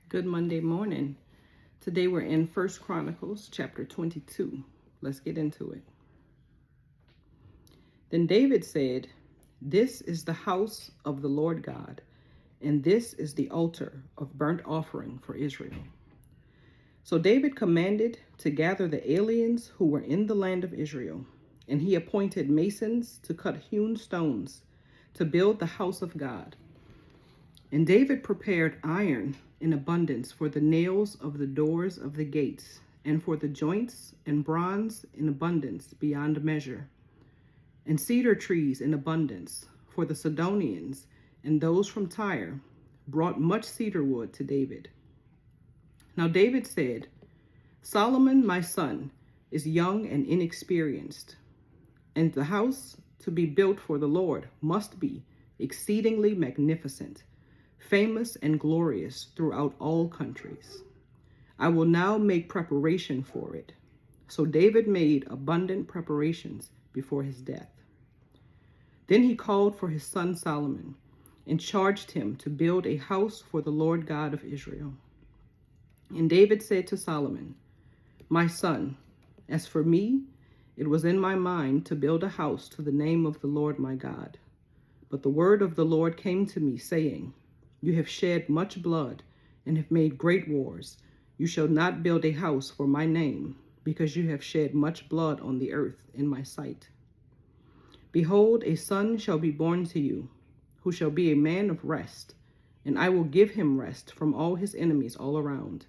Good Monday morning. Today we're in First Chronicles chapter 22. Let's get into it. Then David said, "This is the house of the Lord God, and this is the altar of burnt offering for Israel." So David commanded to gather the aliens who were in the land of Israel, and he appointed masons to cut hewn stones to build the house of God. And David prepared iron in abundance for the nails of the doors of the gates, and for the joints, and bronze in abundance beyond measure, and cedar trees in abundance, for the Sidonians and those from Tyre brought much cedar wood to David. Now David said, "Solomon my son is young and inexperienced, and the house to be built for the Lord must be exceedingly magnificent, famous and glorious throughout all countries. I will now make preparation for it." So David made abundant preparations before his death. Then he called for his son Solomon and charged him to build a house for the Lord God of Israel. And David said to Solomon, "My son, as for me, it was in my mind to build a house to the name of the Lord my God. But the word of the Lord came to me, saying, You have shed much blood and have made great wars. You shall not build a house for my name, because you have shed much blood on the earth in my sight. Behold, a son shall be born to you, who shall be a man of rest, and I will give him rest from all his enemies all around.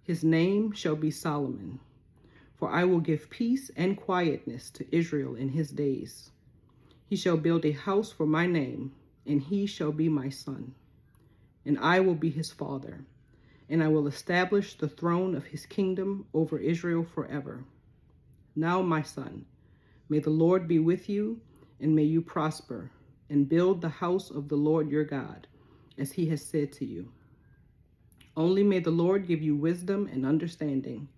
His name shall be Solomon, for I will give peace and quietness to Israel in his days. He shall build a house for my name, and he shall be my son. And I will be his father, and I will establish the throne of his kingdom over Israel forever. Now, my son, may the Lord be with you, and may you prosper, and build the house of the Lord your God, as he has said to you. Only may the Lord give you wisdom and understanding,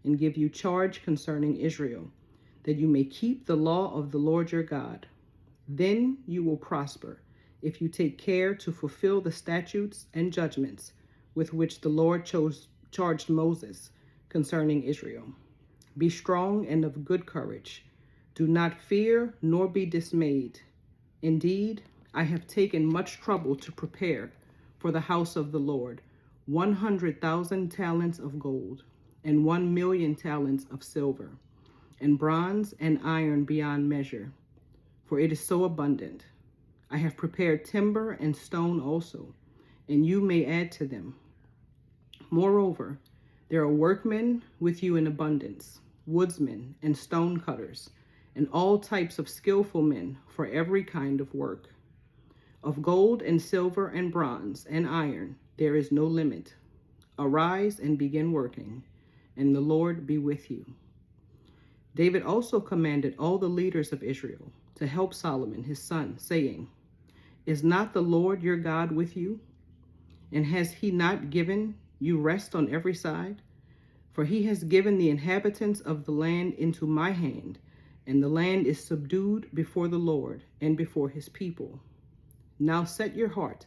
and give you charge concerning Israel, that you may keep the law of the Lord your God. Then you will prosper, if you take care to fulfill the statutes and judgments with which the Lord charged Moses concerning Israel. Be strong and of good courage. Do not fear nor be dismayed. Indeed, I have taken much trouble to prepare for the house of the Lord 100,000 talents of gold, and 1,000,000 talents of silver, and bronze and iron beyond measure, for it is so abundant. I have prepared timber and stone also, and you may add to them. Moreover, there are workmen with you in abundance, woodsmen and stone cutters, and all types of skillful men for every kind of work. Of gold and silver and bronze and iron there is no limit. Arise and begin working, and the Lord be with you." David also commanded all the leaders of Israel to help Solomon his son, saying, "Is not the Lord your God with you? And has he not given you rest on every side? For he has given the inhabitants of the land into my hand, and the land is subdued before the Lord and before his people. Now set your heart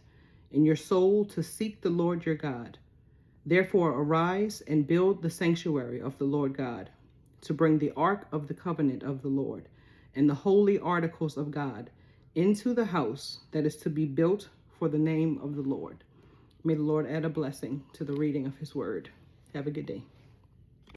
and your soul to seek the Lord your God. Therefore arise and build the sanctuary of the Lord God, to bring the ark of the covenant of the Lord and the holy articles of God into the house that is to be built for the name of the Lord." May the Lord add a blessing to the reading of his word. Have a good day.